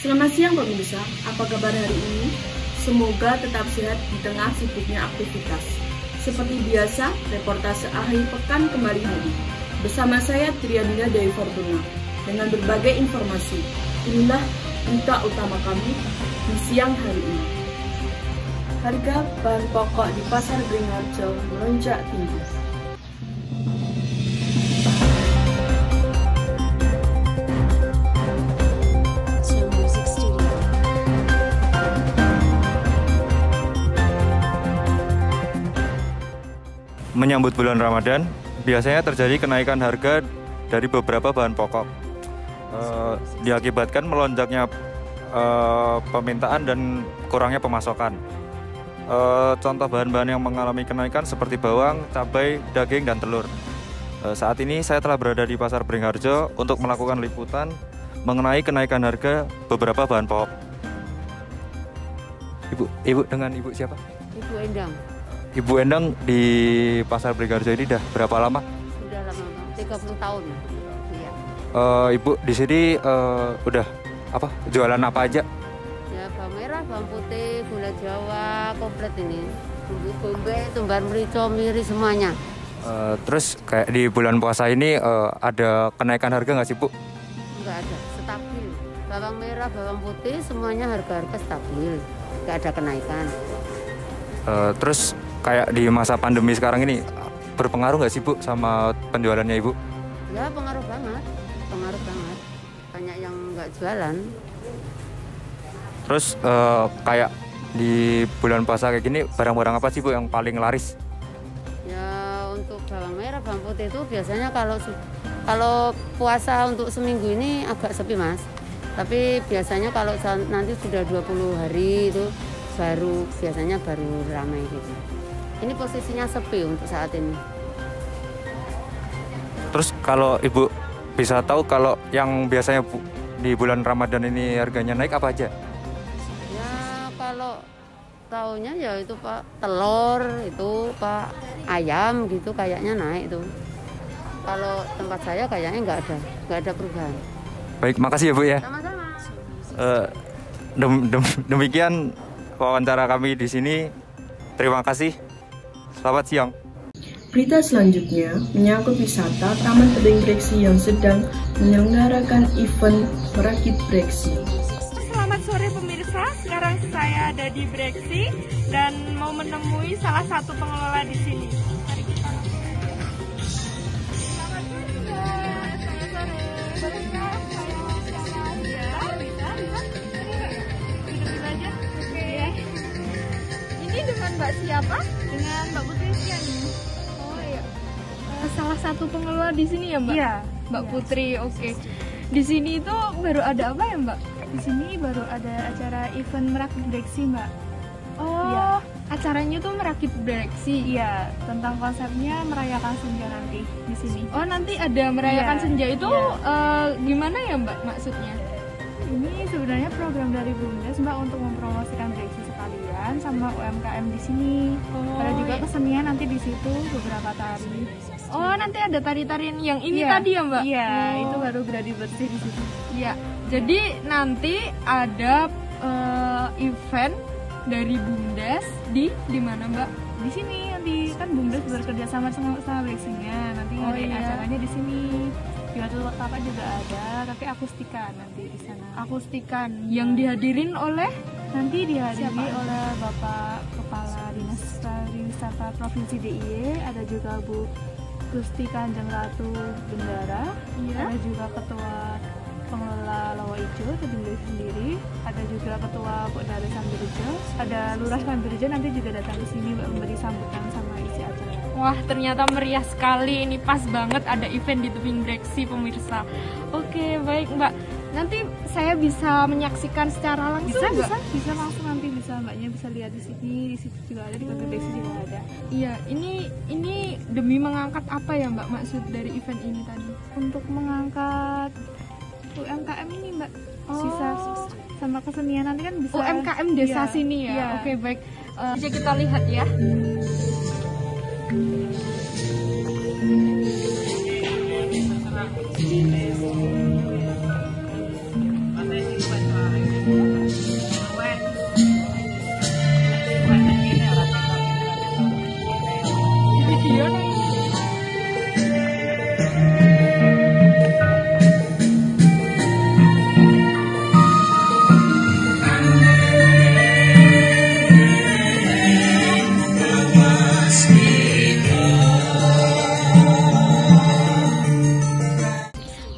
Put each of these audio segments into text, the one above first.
Selamat siang pemirsa, apa kabar hari ini? Semoga tetap sehat di tengah sibuknya aktivitas. Seperti biasa, reportase akhir pekan kembali hadir. Bersama saya Triadina Dewi Fortuna dengan berbagai informasi. Inilah berita utama kami di siang hari ini. Harga bahan pokok di Pasar Beringharjo melonjak tinggi. Menyambut bulan Ramadan, biasanya terjadi kenaikan harga dari beberapa bahan pokok. Diakibatkan melonjaknya permintaan dan kurangnya pemasokan. Contoh bahan-bahan yang mengalami kenaikan seperti bawang, cabai, daging, dan telur. Saat ini saya telah berada di Pasar Beringharjo untuk melakukan liputan mengenai kenaikan harga beberapa bahan pokok. Ibu dengan Ibu siapa? Ibu Endang. Ibu Endang di Pasar Beringharjo ini udah berapa lama? Sudah lama, 30 tahun. Iya. Ibu di sini udah apa? Jualan apa aja? Ya, bawang merah, bawang putih, gula Jawa, komplit ini. Bumbu bombay, tumbar merica, miri semuanya. Terus kayak di bulan puasa ini ada kenaikan harga nggak sih, Bu? Enggak ada, stabil. Bawang merah, bawang putih semuanya harga-harga stabil. Enggak ada kenaikan. Terus kayak di masa pandemi sekarang ini berpengaruh nggak sih, Bu, sama penjualannya Ibu? Ya, pengaruh banget. Pengaruh banget. Banyak yang nggak jualan. Terus kayak di bulan puasa kayak gini barang-barang apa sih, Bu, yang paling laris? Ya, untuk bawang merah, bawang putih itu biasanya kalau puasa untuk seminggu ini agak sepi, Mas. Tapi biasanya kalau nanti sudah 20 hari itu biasanya baru ramai gitu. Ini posisinya sepi untuk saat ini. Terus kalau Ibu bisa tahu kalau yang biasanya di bulan Ramadan ini harganya naik apa aja? Ya, kalau tahunya ya itu Pak, telur itu Pak, ayam gitu kayaknya naik itu. Kalau tempat saya kayaknya nggak ada perubahan. Baik, makasih ya, Bu ya. Sama-sama. Demikian wawancara kami di sini. Terima kasih. Selamat siang. Berita selanjutnya menyangkut wisata Taman Tebing Breksi yang sedang menyelenggarakan event merakit Breksi. Selamat sore pemirsa, sekarang saya ada di Breksi dan mau menemui salah satu pengelola di sini. Mari kita. Selamat sore, Mbak. Selamat sore. Bolehkah saya bicara? Ya, bisa. Duduk dulu aja. Oke. Ini dengan Mbak siapa? Dengan Mbak Putri Siani. Oh iya. Salah satu pengelola di sini ya, Mbak? Iya. Mbak Putri, oke. Di sini itu baru ada apa ya, Mbak? Di sini baru ada acara event merakit Breksi, Mbak. Oh, ya. Acaranya tuh merakit Breksi. Iya, tentang konsepnya merayakan senja nanti di sini. Oh, nanti ada merayakan senja itu gimana ya, Mbak, maksudnya? Ini sebenarnya program dari Bumdes, Mbak, untuk mempromosikan Breksi sekalian sama UMKM di sini. Ada juga kesenian nanti di situ beberapa tari. Oh, nanti ada tari-tarian yang ini tadi ya, Mbak? Iya, itu baru gladi bersih di situ. Iya. Jadi nanti ada event dari Bumdes di mana, Mbak? Di sini nanti kan Bumdes bekerja sama Breksinya. Nanti ngadain acaranya di sini. Di Batu Kapal juga ada, tapi akustikan nanti di sana. Akustikan yang dihadirin oleh oleh Bapak Kepala Dinas Pariwisata Provinsi DIY, ada juga Bu Gusti Kanjeng Ratu Bendara, ada juga Ketua Pengelola Lawa Ijo Tebing Breksi sendiri, ada juga Ketua Pokdare Sambirjo, ada Lurah Sambirjo nanti juga datang di sini memberi sambutan sama isi acara. Wah, ternyata meriah sekali. Ini pas banget ada event di Tebing Breksi, pemirsa. Oke, baik, Mbak. Nanti saya bisa menyaksikan secara langsung, bisa langsung nanti Mbaknya bisa lihat di sini. Di situ juga ada, di Tebing Breksi juga ada. Iya, ini demi mengangkat apa ya, Mbak, maksud dari event ini tadi? Untuk mengangkat UMKM ini, Mbak. Sisa sama kesenian nanti kan bisa UMKM desa sini ya. Iya. Oke, baik. Bisa kita lihat ya.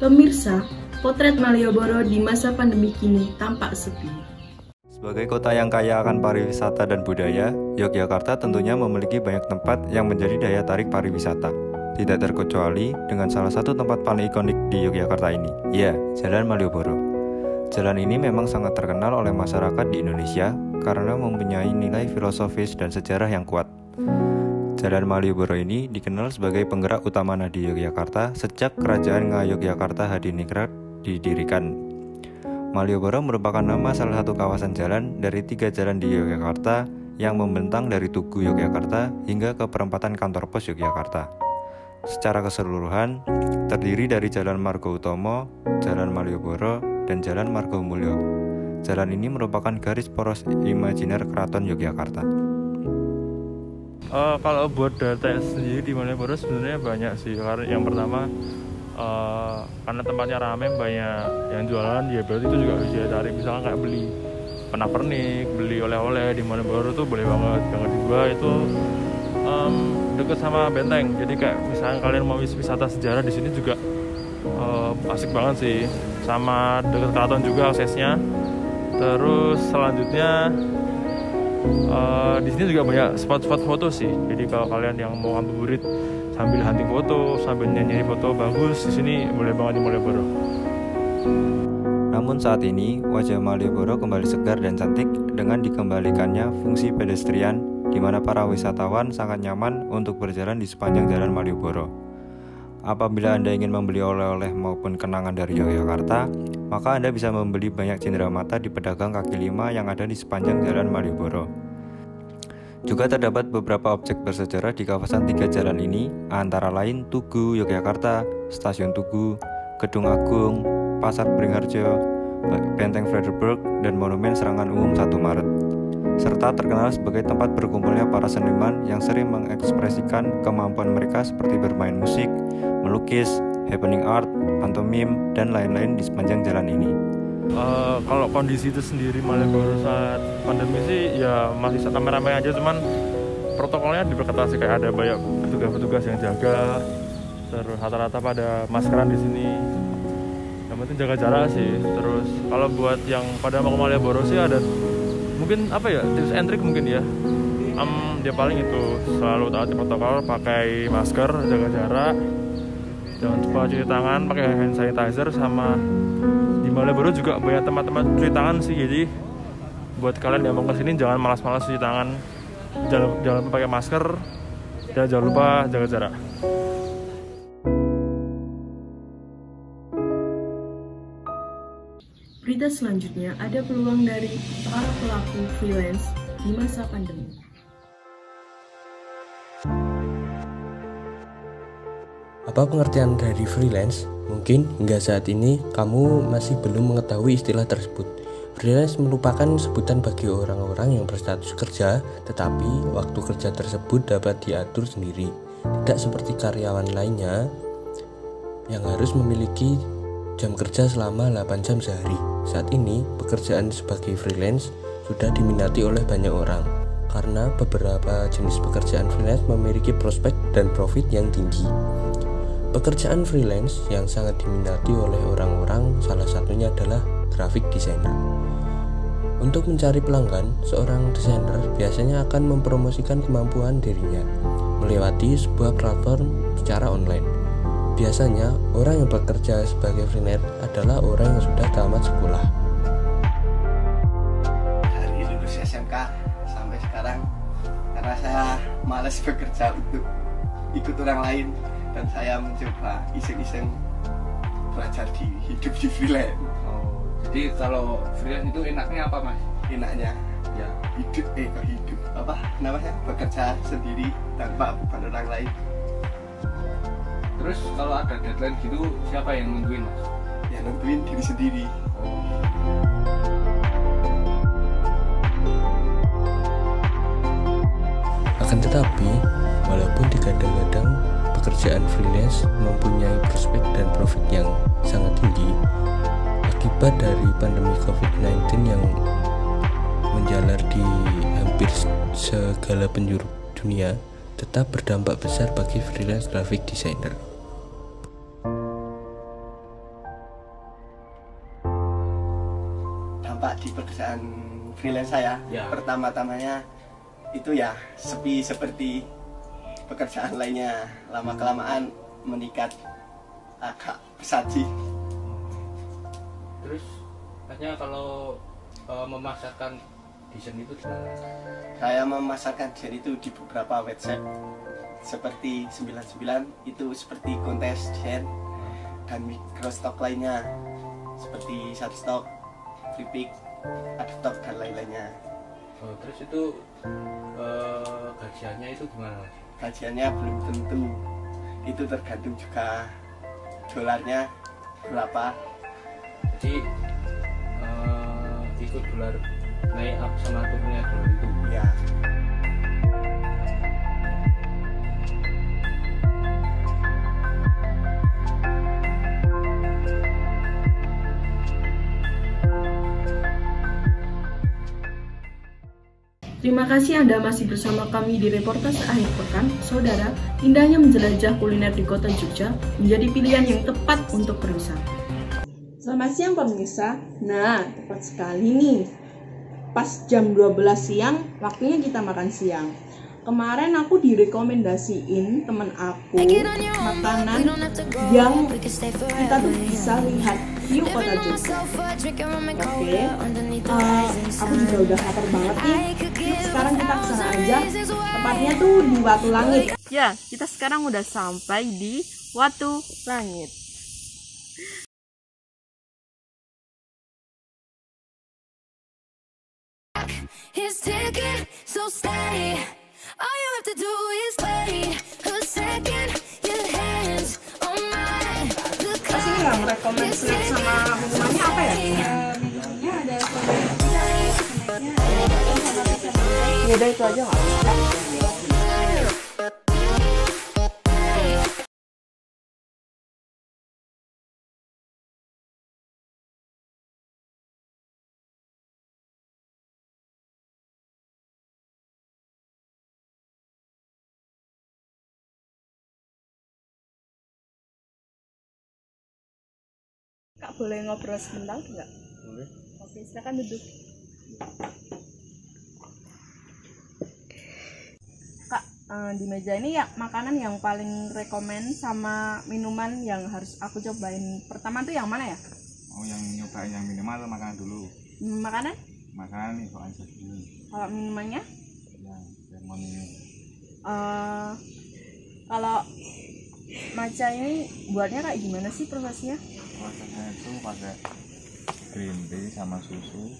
Pemirsa, potret Malioboro di masa pandemi kini tampak sepi. Sebagai kota yang kaya akan pariwisata dan budaya, Yogyakarta tentunya memiliki banyak tempat yang menjadi daya tarik pariwisata. Tidak terkecuali dengan salah satu tempat paling ikonik di Yogyakarta ini, ya, Jalan Malioboro. Jalan ini memang sangat terkenal oleh masyarakat di Indonesia karena mempunyai nilai filosofis dan sejarah yang kuat. Jalan Malioboro ini dikenal sebagai penggerak utama nadi Yogyakarta sejak Kerajaan Ngayogyakarta Hadiningrat didirikan. Malioboro merupakan nama salah satu kawasan jalan dari 3 jalan di Yogyakarta yang membentang dari Tugu Yogyakarta hingga ke perempatan kantor pos Yogyakarta. Secara keseluruhan, terdiri dari Jalan Margo Utomo, Jalan Malioboro, dan Jalan Margomulyo. Jalan ini merupakan garis poros imajiner Keraton Yogyakarta. Kalau buat data sendiri di Malioboro sebenarnya banyak sih. Karena yang pertama karena tempatnya ramai, banyak yang jualan, ya berarti itu juga bisa cari. Misalnya kayak beli pernak-pernik, beli oleh-oleh di Malioboro tuh boleh banget. Yang kedua itu deket sama benteng. Jadi kayak misalnya kalian mau wisata sejarah di sini juga asik banget sih. Sama deket keraton juga aksesnya. Terus selanjutnya di sini juga banyak spot-spot foto sih. Jadi kalau kalian yang mau ngabuburit sambil hunting foto, sambil nyanyi foto bagus, di sini boleh banget di Malioboro. Namun saat ini wajah Malioboro kembali segar dan cantik dengan dikembalikannya fungsi pedestrian, di mana para wisatawan sangat nyaman untuk berjalan di sepanjang Jalan Malioboro. Apabila Anda ingin membeli oleh-oleh maupun kenangan dari Yogyakarta, maka Anda bisa membeli banyak cenderamata di pedagang kaki lima yang ada di sepanjang Jalan Malioboro. Juga terdapat beberapa objek bersejarah di kawasan 3 jalan ini, antara lain Tugu Yogyakarta, Stasiun Tugu, Gedung Agung, Pasar Beringharjo, Benteng Frederberg, dan Monumen Serangan Umum 1 Maret. Serta terkenal sebagai tempat berkumpulnya para seniman yang sering mengekspresikan kemampuan mereka seperti bermain musik, melukis, happening art, pantomim, dan lain-lain di sepanjang jalan ini. Kalau kondisi itu sendiri Malioboro saat pandemi sih ya masih ramai-ramai aja, cuman protokolnya diperketat sih, kayak ada banyak petugas-petugas yang jaga, terus rata-rata pada maskeran di sini. Yang penting jaga jarak sih. Terus kalau buat yang pada mau ke Malioboro sih ada mungkin tips and trick mungkin ya. Dia paling itu selalu taati protokol, pakai masker, jaga jarak, jangan lupa cuci tangan, pakai hand sanitizer. Sama di Malioboro juga banyak tempat-tempat cuci tangan sih. Jadi buat kalian yang mau kesini jangan malas-malas cuci tangan, jangan lupa pakai masker, dan jangan lupa jaga jarak. Berita selanjutnya, ada peluang dari para pelaku freelance di masa pandemi. Apa pengertian dari freelance? Mungkin hingga saat ini kamu masih belum mengetahui istilah tersebut. Freelance merupakan sebutan bagi orang-orang yang berstatus kerja, tetapi waktu kerja tersebut dapat diatur sendiri. Tidak seperti karyawan lainnya yang harus memiliki jam kerja selama 8 jam sehari. Saat ini, pekerjaan sebagai freelance sudah diminati oleh banyak orang karena beberapa jenis pekerjaan freelance memiliki prospek dan profit yang tinggi. Pekerjaan freelance yang sangat diminati oleh orang-orang salah satunya adalah graphic designer. Untuk mencari pelanggan, seorang desainer biasanya akan mempromosikan kemampuan dirinya melewati sebuah platform secara online. Biasanya, orang yang bekerja sebagai freelance adalah orang yang sudah tamat sekolah. Dari lulus SMK sampai sekarang, karena saya malas bekerja untuk ikut orang lain, dan saya mencoba iseng-iseng belajar hidup di freelance. Oh, jadi kalau freelance itu enaknya apa, Mas? Enaknya ya hidup bekerja sendiri tanpa beban orang lain. Terus kalau ada deadline gitu, siapa yang nungguin, Mas? Ya nungguin diri sendiri. Akan tetapi, walaupun digadang-gadang pekerjaan freelance mempunyai prospek dan profit yang sangat tinggi, akibat dari pandemi COVID-19 yang menjalar di hampir segala penjuru dunia, tetap berdampak besar bagi freelance graphic designer. di pekerjaan freelance saya, pertama-tamanya itu ya sepi seperti pekerjaan lainnya, lama-kelamaan meningkat agak pesaji. Terus katanya kalau memasarkan desain itu gimana? Saya memasarkan desain itu di beberapa website seperti 99 itu seperti kontes desain, dan microstock lainnya seperti Shutterstock, Freepik, Adobe dan lain-lainnya. Terus itu gajiannya itu gimana, Mas? Gajiannya belum tentu, itu tergantung juga dolarnya berapa. Jadi ikut dolar naik up sama turunnya dolar itu ya. Terima kasih Anda masih bersama kami di reportase akhir pekan. Saudara, indahnya menjelajah kuliner di kota Jogja menjadi pilihan yang tepat untuk berwisata. Selamat siang pemirsa. Nah, tepat sekali nih. Pas jam 12 siang, waktunya kita makan siang. Kemarin aku direkomendasiin temen aku makanan yang kita tuh bisa lihat view kota Jogja. Oke, aku juga udah lapar banget nih. Yuk sekarang kita kesana aja. Tepatnya tuh di Watu Langit. Ya, kita sekarang udah sampai di Watu Langit. His ticket, so stay. All you have to do is wait a second. Your hands on mine. Terus ini yang rekomend snack sama minumannya apa ya? Minumnya ada Ya udah itu aja nggak? Kak, boleh ngobrol sebentar enggak? boleh. Oke, silakan duduk. Kak, di meja ini ya makanan yang paling rekomen sama minuman yang harus aku cobain. Pertama tuh yang mana ya? Oh, yang nyobain yang minimal makanan dulu. Makanan? Makanan nih kok aja ini. Kalau minumannya? Yang lemon ini. Kalau matcha ini buatnya kayak gimana sih prosesnya? Prosesnya itu pakai green tea sama susu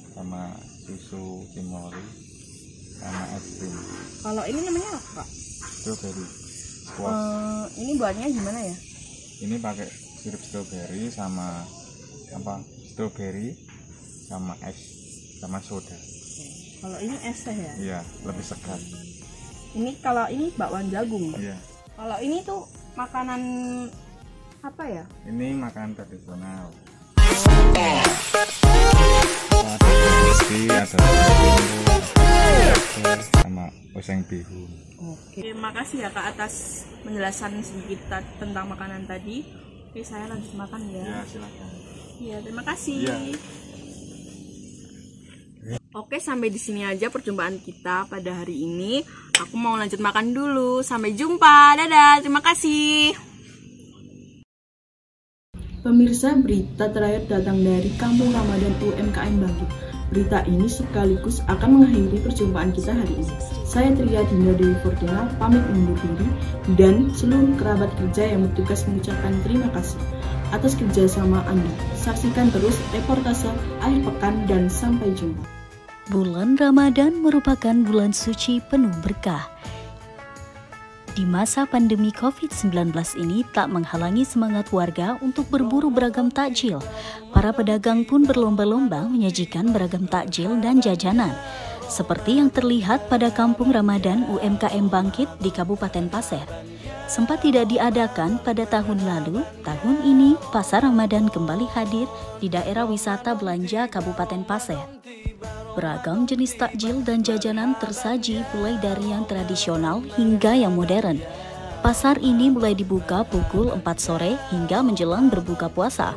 cimori sama es krim. Kalau ini namanya apa, Kak? Strawberry squash. Ini buatnya gimana ya? Ini pakai sirup strawberry sama strawberry sama es sama soda. Kalau ini es teh ya? Iya, lebih segar. Ini kalau ini bakwan jagung. Iya. Kalau ini tuh makanan apa ya? Ini makanan tradisional. Ada sama oseng bihun. Oke. Terima kasih ya Kak atas penjelasan sedikit tentang makanan tadi. Oke, saya lanjut makan ya. Ya, silakan. Iya, terima kasih. Ya. Oke, sampai di sini aja perjumpaan kita pada hari ini. Aku mau lanjut makan dulu. Sampai jumpa. Dadah. Terima kasih. Pemirsa, berita terakhir datang dari Kampung Ramadan UMKM Bangkit. Berita ini sekaligus akan mengakhiri perjumpaan kita hari ini. Saya Tria Dinda Dewi Fortuna pamit undur diri dan seluruh kerabat kerja yang bertugas mengucapkan terima kasih atas kerjasama Anda. Saksikan terus reportase akhir pekan dan sampai jumpa. Bulan Ramadan merupakan bulan suci penuh berkah. Di masa pandemi COVID-19 ini tak menghalangi semangat warga untuk berburu beragam takjil. Para pedagang pun berlomba-lomba menyajikan beragam takjil dan jajanan. Seperti yang terlihat pada Kampung Ramadan UMKM Bangkit di Kabupaten Pasir. Sempat tidak diadakan pada tahun lalu, tahun ini Pasar Ramadan kembali hadir di daerah wisata belanja Kabupaten Pasir. Beragam jenis takjil dan jajanan tersaji mulai dari yang tradisional hingga yang modern. Pasar ini mulai dibuka pukul 4 sore hingga menjelang berbuka puasa.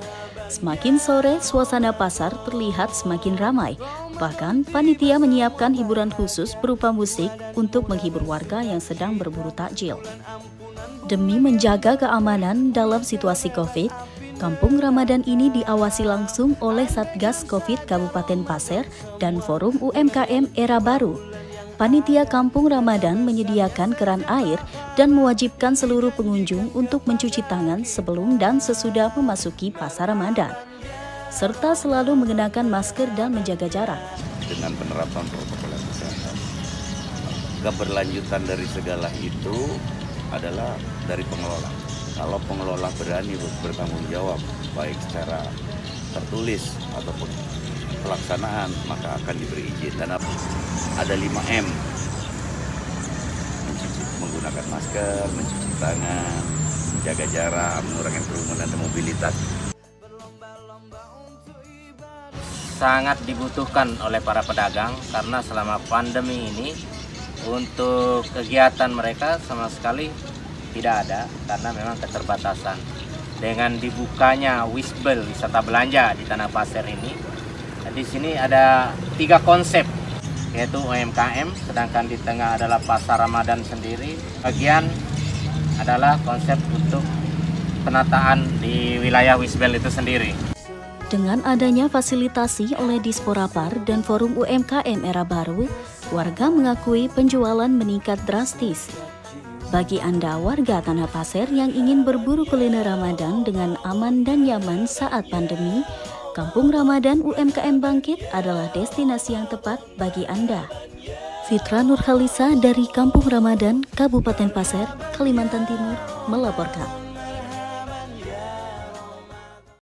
Semakin sore, suasana pasar terlihat semakin ramai. Bahkan, panitia menyiapkan hiburan khusus berupa musik untuk menghibur warga yang sedang berburu takjil. Demi menjaga keamanan dalam situasi COVID, Kampung Ramadan ini diawasi langsung oleh Satgas COVID Kabupaten Pasir dan Forum UMKM Era Baru. Panitia Kampung Ramadan menyediakan keran air dan mewajibkan seluruh pengunjung untuk mencuci tangan sebelum dan sesudah memasuki pasar Ramadan, serta selalu mengenakan masker dan menjaga jarak. Dengan penerapan protokol kesehatan, keberlanjutan dari segala itu adalah dari pengelola. Kalau pengelola berani bertanggung jawab, baik secara tertulis ataupun pelaksanaan, maka akan diberi izin. Dan ada 5M, menggunakan masker, mencuci tangan, menjaga jarak, mengurangi kerumunan dan mobilitas. Sangat dibutuhkan oleh para pedagang karena selama pandemi ini untuk kegiatan mereka sama sekali tidak ada karena memang keterbatasan. Dengan dibukanya Wisbel, wisata belanja di Tanah Pasir ini, di sini ada 3 konsep, yaitu UMKM, sedangkan di tengah adalah pasar Ramadan sendiri. Bagian adalah konsep untuk penataan di wilayah Wisbel itu sendiri. Dengan adanya fasilitasi oleh Disporapar dan Forum UMKM Era Baru, warga mengakui penjualan meningkat drastis. Bagi Anda warga Tanah Pasir yang ingin berburu kuliner Ramadan dengan aman dan nyaman saat pandemi, Kampung Ramadan UMKM Bangkit adalah destinasi yang tepat bagi Anda. Fitra Nurkhalisa dari Kampung Ramadan, Kabupaten Pasir, Kalimantan Timur, melaporkan.